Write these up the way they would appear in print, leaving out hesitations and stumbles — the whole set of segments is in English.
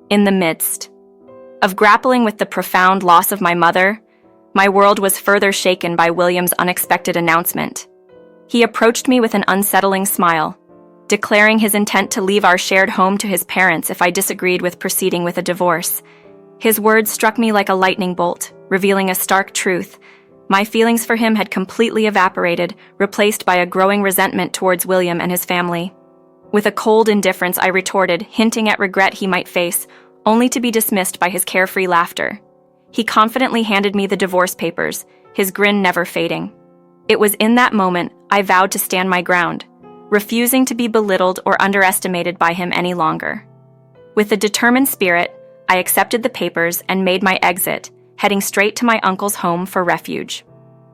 In the midst of grappling with the profound loss of my mother, my world was further shaken by William's unexpected announcement. He approached me with an unsettling smile, declaring his intent to leave our shared home to his parents if I disagreed with proceeding with a divorce. His words struck me like a lightning bolt, revealing a stark truth. My feelings for him had completely evaporated, replaced by a growing resentment towards William and his family. With a cold indifference, I retorted, hinting at regret he might face, only to be dismissed by his carefree laughter. He confidently handed me the divorce papers, his grin never fading. It was in that moment I vowed to stand my ground, refusing to be belittled or underestimated by him any longer. With a determined spirit, I accepted the papers and made my exit, heading straight to my uncle's home for refuge.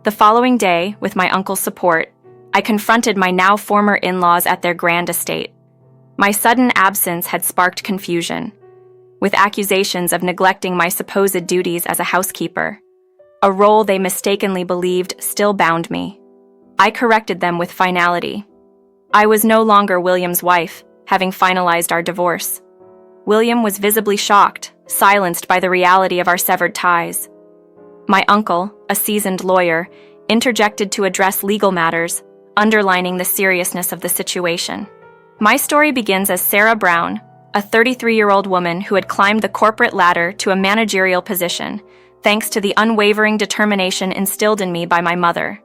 The following day, with my uncle's support, I confronted my now former in-laws at their grand estate. My sudden absence had sparked confusion, with accusations of neglecting my supposed duties as a housekeeper, a role they mistakenly believed still bound me. I corrected them with finality. I was no longer William's wife, having finalized our divorce. William was visibly shocked, silenced by the reality of our severed ties. My uncle, a seasoned lawyer, interjected to address legal matters, underlining the seriousness of the situation. My story begins as Sarah Brown, a 33-year-old woman who had climbed the corporate ladder to a managerial position, thanks to the unwavering determination instilled in me by my mother.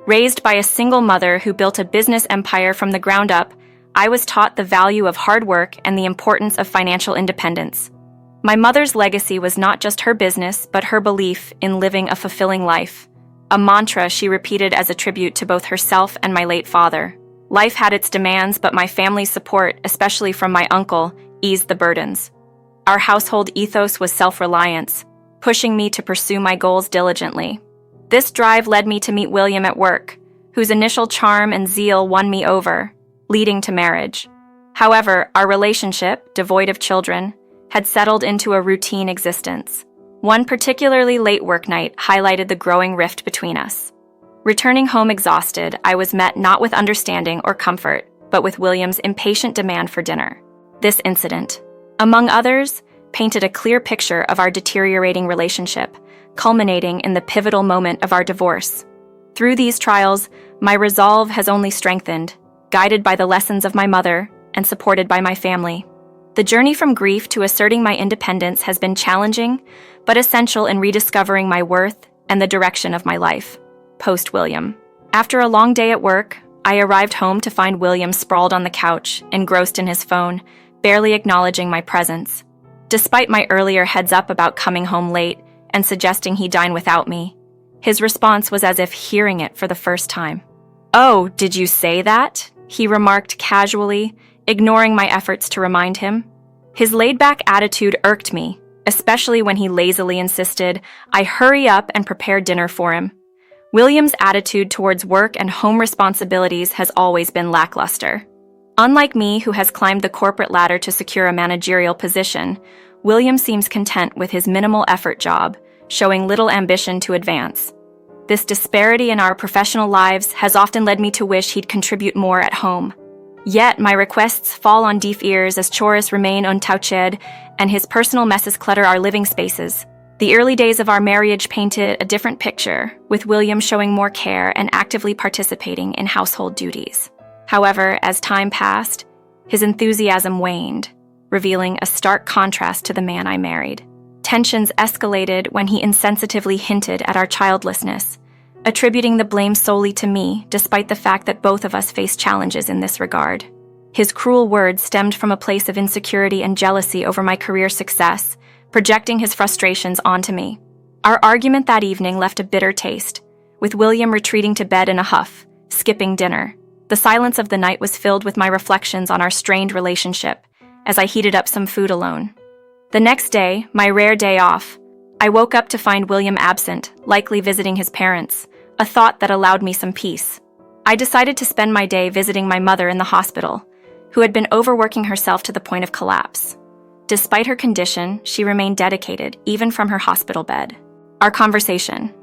Raised by a single mother who built a business empire from the ground up, I was taught the value of hard work and the importance of financial independence. My mother's legacy was not just her business, but her belief in living a fulfilling life, a mantra she repeated as a tribute to both herself and my late father. Life had its demands, but my family's support, especially from my uncle, eased the burdens. Our household ethos was self-reliance, pushing me to pursue my goals diligently. This drive led me to meet William at work, whose initial charm and zeal won me over, leading to marriage. However, our relationship, devoid of children, had settled into a routine existence. One particularly late work night highlighted the growing rift between us. Returning home exhausted, I was met not with understanding or comfort, but with William's impatient demand for dinner. This incident, among others, painted a clear picture of our deteriorating relationship, culminating in the pivotal moment of our divorce. Through these trials, my resolve has only strengthened, guided by the lessons of my mother and supported by my family. The journey from grief to asserting my independence has been challenging, but essential in rediscovering my worth and the direction of my life. Post-William. After a long day at work, I arrived home to find William sprawled on the couch, engrossed in his phone, barely acknowledging my presence. Despite my earlier heads-up about coming home late and suggesting he dine without me, his response was as if hearing it for the first time. "Oh, did you say that?" he remarked casually, ignoring my efforts to remind him. His laid-back attitude irked me, especially when he lazily insisted I hurry up and prepare dinner for him. William's attitude towards work and home responsibilities has always been lackluster. Unlike me, who has climbed the corporate ladder to secure a managerial position, William seems content with his minimal-effort job, showing little ambition to advance. This disparity in our professional lives has often led me to wish he'd contribute more at home. Yet my requests fall on deaf ears as chores remain untouched and his personal messes clutter our living spaces. The early days of our marriage painted a different picture, with William showing more care and actively participating in household duties. However, as time passed, his enthusiasm waned, revealing a stark contrast to the man I married. Tensions escalated when he insensitively hinted at our childlessness, attributing the blame solely to me, despite the fact that both of us faced challenges in this regard. His cruel words stemmed from a place of insecurity and jealousy over my career success, projecting his frustrations onto me. Our argument that evening left a bitter taste, with William retreating to bed in a huff, skipping dinner. The silence of the night was filled with my reflections on our strained relationship, as I heated up some food alone. The next day, my rare day off, I woke up to find William absent, likely visiting his parents, a thought that allowed me some peace. I decided to spend my day visiting my mother in the hospital, who had been overworking herself to the point of collapse. Despite her condition, she remained dedicated, even from her hospital bed. Our conversation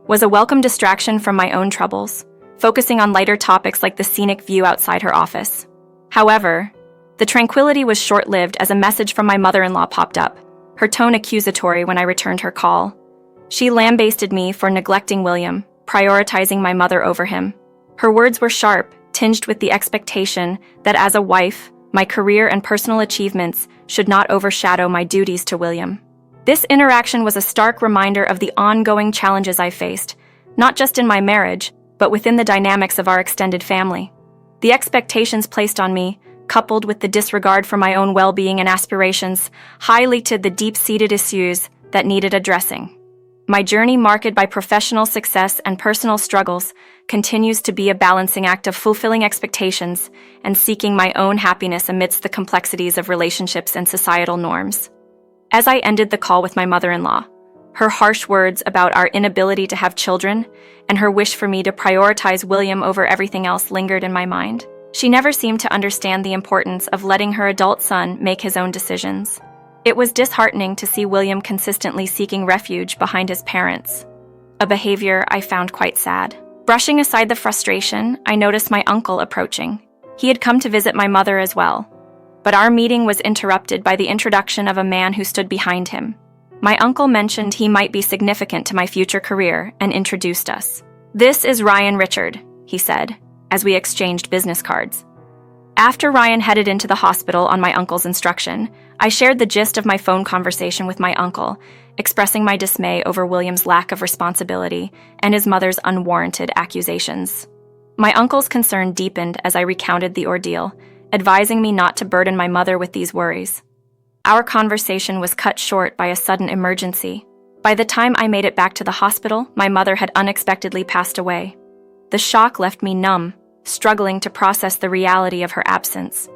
was a welcome distraction from my own troubles, focusing on lighter topics like the scenic view outside her office. However, The tranquility was short-lived as a message from my mother-in-law popped up, her tone accusatory when I returned her call. She lambasted me for neglecting William, prioritizing my mother over him. Her words were sharp, tinged with the expectation that as a wife, my career and personal achievements should not overshadow my duties to William. This interaction was a stark reminder of the ongoing challenges I faced, not just in my marriage, but within the dynamics of our extended family. The expectations placed on me, coupled with the disregard for my own well-being and aspirations, highlighted the deep-seated issues that needed addressing. My journey, marked by professional success and personal struggles, continues to be a balancing act of fulfilling expectations and seeking my own happiness amidst the complexities of relationships and societal norms. As I ended the call with my mother-in-law, her harsh words about our inability to have children and her wish for me to prioritize William over everything else lingered in my mind. She never seemed to understand the importance of letting her adult son make his own decisions. It was disheartening to see William consistently seeking refuge behind his parents, a behavior I found quite sad. Brushing aside the frustration, I noticed my uncle approaching. He had come to visit my mother as well, but our meeting was interrupted by the introduction of a man who stood behind him. My uncle mentioned he might be significant to my future career and introduced us. "This is Ryan Richard," he said, as we exchanged business cards. After Ryan headed into the hospital on my uncle's instruction, I shared the gist of my phone conversation with my uncle, expressing my dismay over William's lack of responsibility and his mother's unwarranted accusations. My uncle's concern deepened as I recounted the ordeal, advising me not to burden my mother with these worries. Our conversation was cut short by a sudden emergency. By the time I made it back to the hospital, my mother had unexpectedly passed away. The shock left me numb, struggling to process the reality of her absence.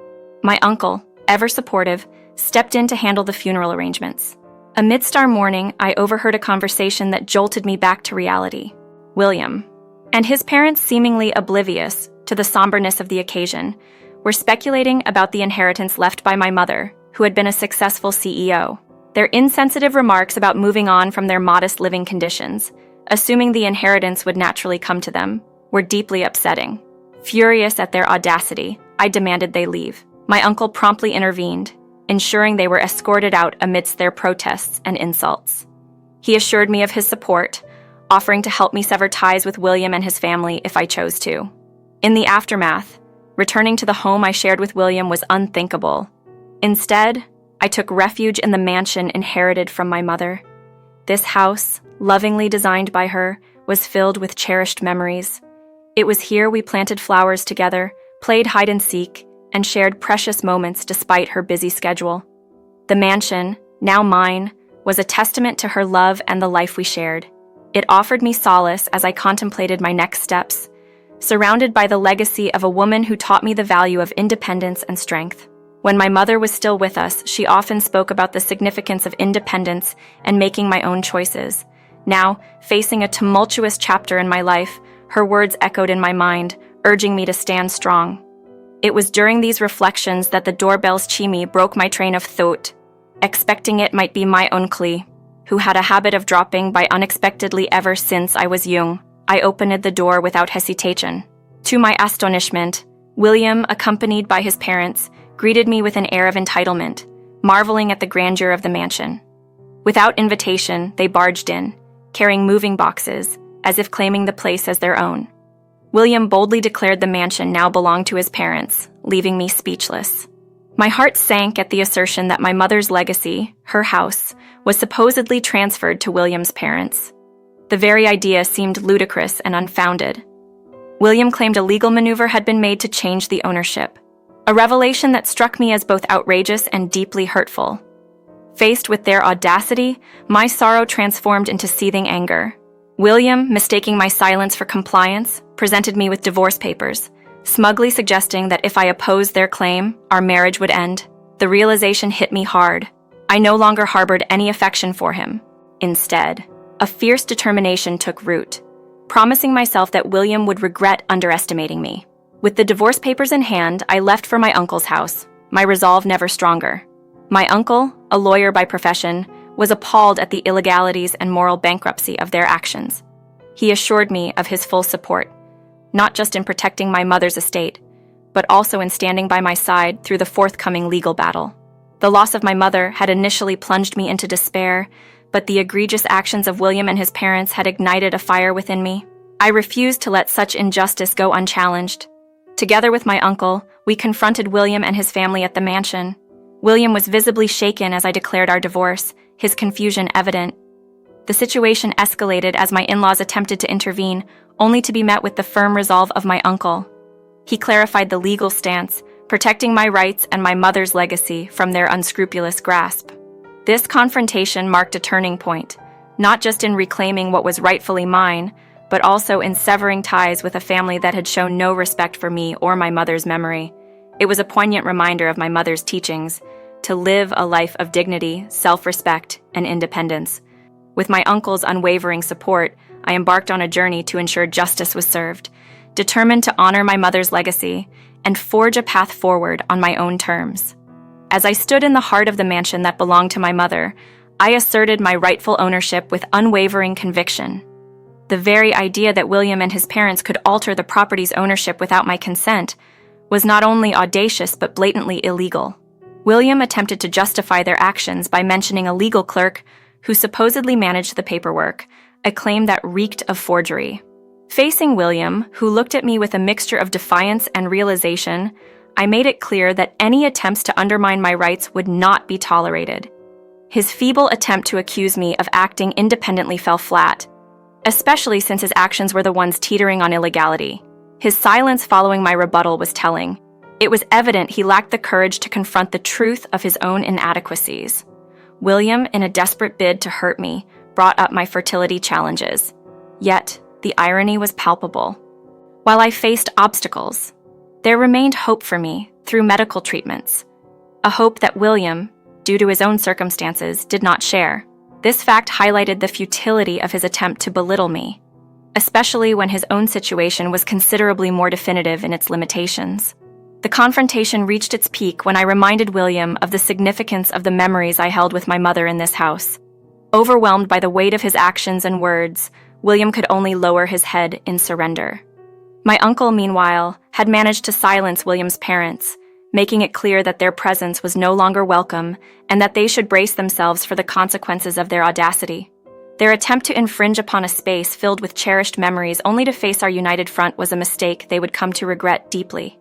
My uncle, ever supportive, stepped in to handle the funeral arrangements. Amidst our mourning, I overheard a conversation that jolted me back to reality. William, and his parents, seemingly oblivious to the somberness of the occasion, were speculating about the inheritance left by my mother, who had been a successful CEO. Their insensitive remarks about moving on from their modest living conditions, assuming the inheritance would naturally come to them, were deeply upsetting. Furious at their audacity, I demanded they leave. My uncle promptly intervened, ensuring they were escorted out amidst their protests and insults. He assured me of his support, offering to help me sever ties with William and his family if I chose to. In the aftermath, returning to the home I shared with William was unthinkable. Instead, I took refuge in the mansion inherited from my mother. This house, lovingly designed by her, was filled with cherished memories. It was here we planted flowers together, played hide-and-seek, and shared precious moments despite her busy schedule. The mansion, now mine, was a testament to her love and the life we shared. It offered me solace as I contemplated my next steps, surrounded by the legacy of a woman who taught me the value of independence and strength. When my mother was still with us, she often spoke about the significance of independence and making my own choices. Now, facing a tumultuous chapter in my life, her words echoed in my mind, urging me to stand strong. It was during these reflections that the doorbell's chimey broke my train of thought. Expecting it might be my uncle, who had a habit of dropping by unexpectedly ever since I was young. I opened the door without hesitation. To my astonishment, William, accompanied by his parents, greeted me with an air of entitlement, marveling at the grandeur of the mansion. Without invitation, they barged in, carrying moving boxes, as if claiming the place as their own. William boldly declared the mansion now belonged to his parents, leaving me speechless. My heart sank at the assertion that my mother's legacy, her house, was supposedly transferred to William's parents. The very idea seemed ludicrous and unfounded. William claimed a legal maneuver had been made to change the ownership, a revelation that struck me as both outrageous and deeply hurtful. Faced with their audacity, my sorrow transformed into seething anger. William, mistaking my silence for compliance, presented me with divorce papers, smugly suggesting that if I opposed their claim, our marriage would end. The realization hit me hard. I no longer harbored any affection for him. Instead, a fierce determination took root, promising myself that William would regret underestimating me. With the divorce papers in hand, I left for my uncle's house, my resolve never stronger. My uncle, a lawyer by profession, was appalled at the illegalities and moral bankruptcy of their actions. He assured me of his full support, not just in protecting my mother's estate, but also in standing by my side through the forthcoming legal battle. The loss of my mother had initially plunged me into despair, but the egregious actions of William and his parents had ignited a fire within me. I refused to let such injustice go unchallenged. Together with my uncle, we confronted William and his family at the mansion. William was visibly shaken as I declared our divorce, his confusion evident. The situation escalated as my in-laws attempted to intervene, only to be met with the firm resolve of my uncle. He clarified the legal stance, protecting my rights and my mother's legacy from their unscrupulous grasp. This confrontation marked a turning point, not just in reclaiming what was rightfully mine, but also in severing ties with a family that had shown no respect for me or my mother's memory. It was a poignant reminder of my mother's teachings, to live a life of dignity, self-respect, and independence. With my uncle's unwavering support, I embarked on a journey to ensure justice was served, determined to honor my mother's legacy and forge a path forward on my own terms. As I stood in the heart of the mansion that belonged to my mother, I asserted my rightful ownership with unwavering conviction. The very idea that William and his parents could alter the property's ownership without my consent was not only audacious but blatantly illegal. William attempted to justify their actions by mentioning a legal clerk who supposedly managed the paperwork, a claim that reeked of forgery. Facing William, who looked at me with a mixture of defiance and realization, I made it clear that any attempts to undermine my rights would not be tolerated. His feeble attempt to accuse me of acting independently fell flat, especially since his actions were the ones teetering on illegality. His silence following my rebuttal was telling. It was evident he lacked the courage to confront the truth of his own inadequacies. William, in a desperate bid to hurt me, brought up my fertility challenges. Yet, the irony was palpable. While I faced obstacles, there remained hope for me through medical treatments, a hope that William, due to his own circumstances, did not share. This fact highlighted the futility of his attempt to belittle me, especially when his own situation was considerably more definitive in its limitations. The confrontation reached its peak when I reminded William of the significance of the memories I held with my mother in this house. Overwhelmed by the weight of his actions and words, William could only lower his head in surrender. My uncle, meanwhile, had managed to silence William's parents, making it clear that their presence was no longer welcome and that they should brace themselves for the consequences of their audacity. Their attempt to infringe upon a space filled with cherished memories only to face our united front was a mistake they would come to regret deeply.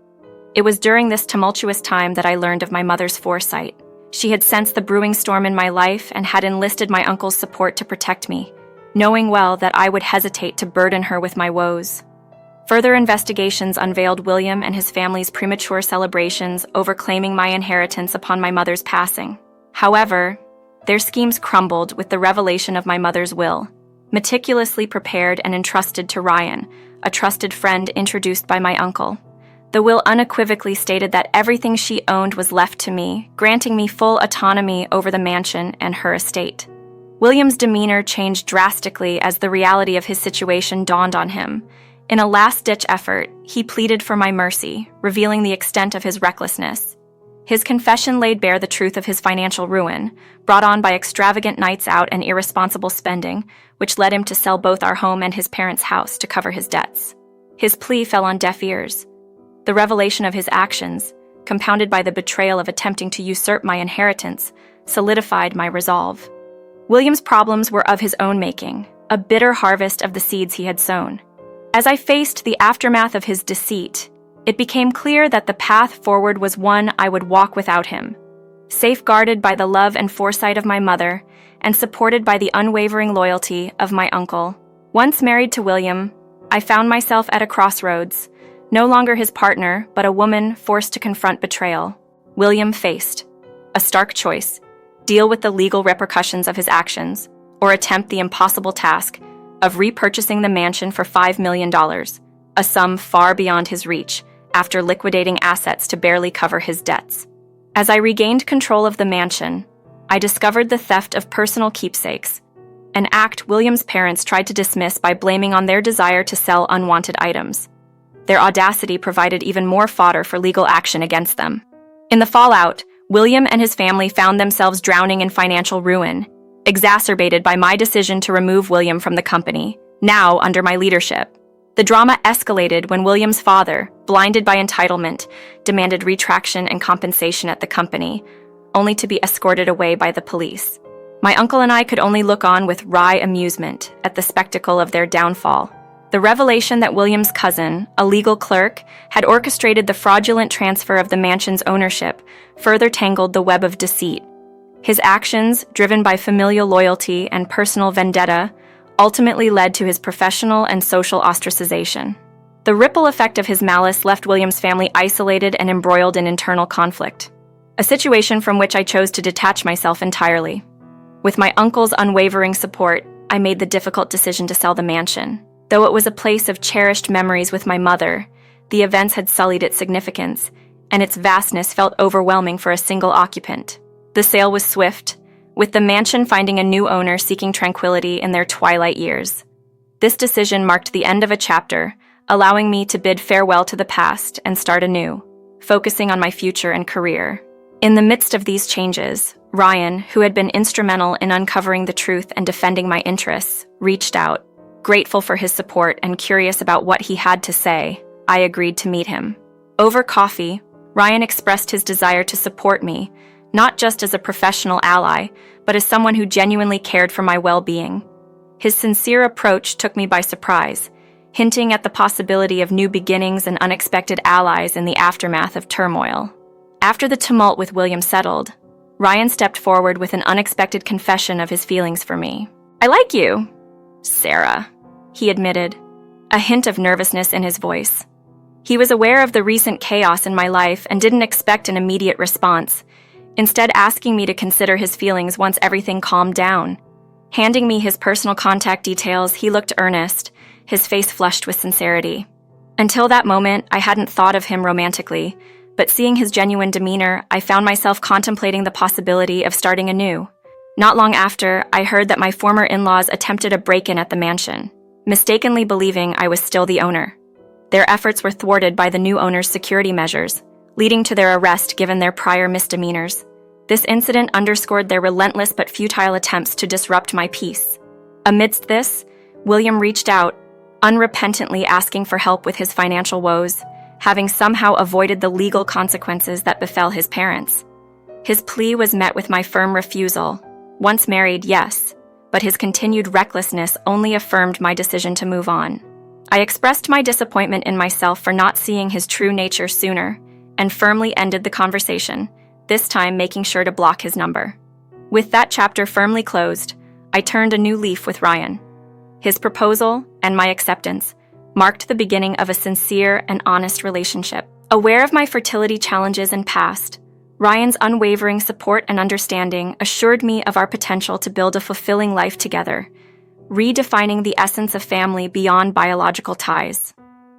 It was during this tumultuous time that I learned of my mother's foresight. She had sensed the brewing storm in my life and had enlisted my uncle's support to protect me, knowing well that I would hesitate to burden her with my woes. Further investigations unveiled William and his family's premature celebrations over claiming my inheritance upon my mother's passing. However, their schemes crumbled with the revelation of my mother's will, meticulously prepared and entrusted to Ryan, a trusted friend introduced by my uncle. The will unequivocally stated that everything she owned was left to me, granting me full autonomy over the mansion and her estate. William's demeanor changed drastically as the reality of his situation dawned on him. In a last-ditch effort, he pleaded for my mercy, revealing the extent of his recklessness. His confession laid bare the truth of his financial ruin, brought on by extravagant nights out and irresponsible spending, which led him to sell both our home and his parents' house to cover his debts. His plea fell on deaf ears. The revelation of his actions, compounded by the betrayal of attempting to usurp my inheritance, solidified my resolve. William's problems were of his own making, a bitter harvest of the seeds he had sown. As I faced the aftermath of his deceit, it became clear that the path forward was one I would walk without him. Safeguarded by the love and foresight of my mother, and supported by the unwavering loyalty of my uncle. Once married to William, I found myself at a crossroads, no longer his partner, but a woman forced to confront betrayal. William faced a stark choice: deal with the legal repercussions of his actions, or attempt the impossible task of repurchasing the mansion for $5 million, a sum far beyond his reach, after liquidating assets to barely cover his debts. As I regained control of the mansion, I discovered the theft of personal keepsakes, an act William's parents tried to dismiss by blaming on their desire to sell unwanted items. Their audacity provided even more fodder for legal action against them. In the fallout, William and his family found themselves drowning in financial ruin, exacerbated by my decision to remove William from the company, now under my leadership. The drama escalated when William's father, blinded by entitlement, demanded retraction and compensation at the company, only to be escorted away by the police. My uncle and I could only look on with wry amusement at the spectacle of their downfall. The revelation that William's cousin, a legal clerk, had orchestrated the fraudulent transfer of the mansion's ownership further tangled the web of deceit. His actions, driven by familial loyalty and personal vendetta, ultimately led to his professional and social ostracization. The ripple effect of his malice left William's family isolated and embroiled in internal conflict, a situation from which I chose to detach myself entirely. With my uncle's unwavering support, I made the difficult decision to sell the mansion. Though it was a place of cherished memories with my mother, the events had sullied its significance, and its vastness felt overwhelming for a single occupant. The sale was swift, with the mansion finding a new owner seeking tranquility in their twilight years. This decision marked the end of a chapter, allowing me to bid farewell to the past and start anew, focusing on my future and career. In the midst of these changes, Ryan, who had been instrumental in uncovering the truth and defending my interests, reached out. Grateful for his support and curious about what he had to say, I agreed to meet him. Over coffee, Ryan expressed his desire to support me, not just as a professional ally, but as someone who genuinely cared for my well-being. His sincere approach took me by surprise, hinting at the possibility of new beginnings and unexpected allies in the aftermath of turmoil. After the tumult with William settled, Ryan stepped forward with an unexpected confession of his feelings for me. "I like you, Sarah," he admitted, a hint of nervousness in his voice. He was aware of the recent chaos in my life and didn't expect an immediate response, instead asking me to consider his feelings once everything calmed down. Handing me his personal contact details, he looked earnest, his face flushed with sincerity. Until that moment, I hadn't thought of him romantically, but seeing his genuine demeanor, I found myself contemplating the possibility of starting anew. Not long after, I heard that my former in-laws attempted a break-in at the mansion, mistakenly believing I was still the owner. Their efforts were thwarted by the new owner's security measures, leading to their arrest given their prior misdemeanors. This incident underscored their relentless but futile attempts to disrupt my peace. Amidst this, William reached out, unrepentantly asking for help with his financial woes, having somehow avoided the legal consequences that befell his parents. His plea was met with my firm refusal. Once married, yes, but his continued recklessness only affirmed my decision to move on. I expressed my disappointment in myself for not seeing his true nature sooner, and firmly ended the conversation, this time making sure to block his number. With that chapter firmly closed, I turned a new leaf with Ryan. His proposal, and my acceptance, marked the beginning of a sincere and honest relationship. Aware of my fertility challenges and past, Ryan's unwavering support and understanding assured me of our potential to build a fulfilling life together, redefining the essence of family beyond biological ties.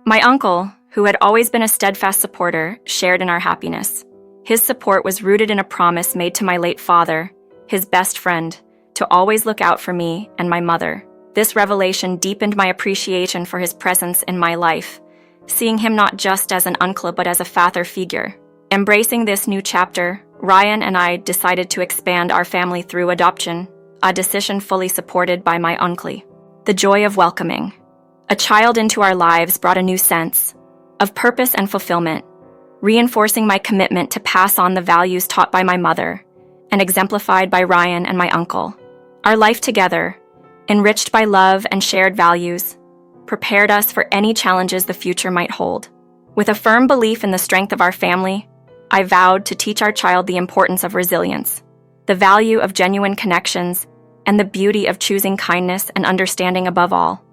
My uncle, who had always been a steadfast supporter, shared in our happiness. His support was rooted in a promise made to my late father, his best friend, to always look out for me and my mother. This revelation deepened my appreciation for his presence in my life, seeing him not just as an uncle but as a father figure. Embracing this new chapter, Ryan and I decided to expand our family through adoption, a decision fully supported by my uncle. The joy of welcoming a child into our lives brought a new sense of purpose and fulfillment, reinforcing my commitment to pass on the values taught by my mother and exemplified by Ryan and my uncle. Our life together, enriched by love and shared values, prepared us for any challenges the future might hold. With a firm belief in the strength of our family, I vowed to teach our child the importance of resilience, the value of genuine connections, and the beauty of choosing kindness and understanding above all.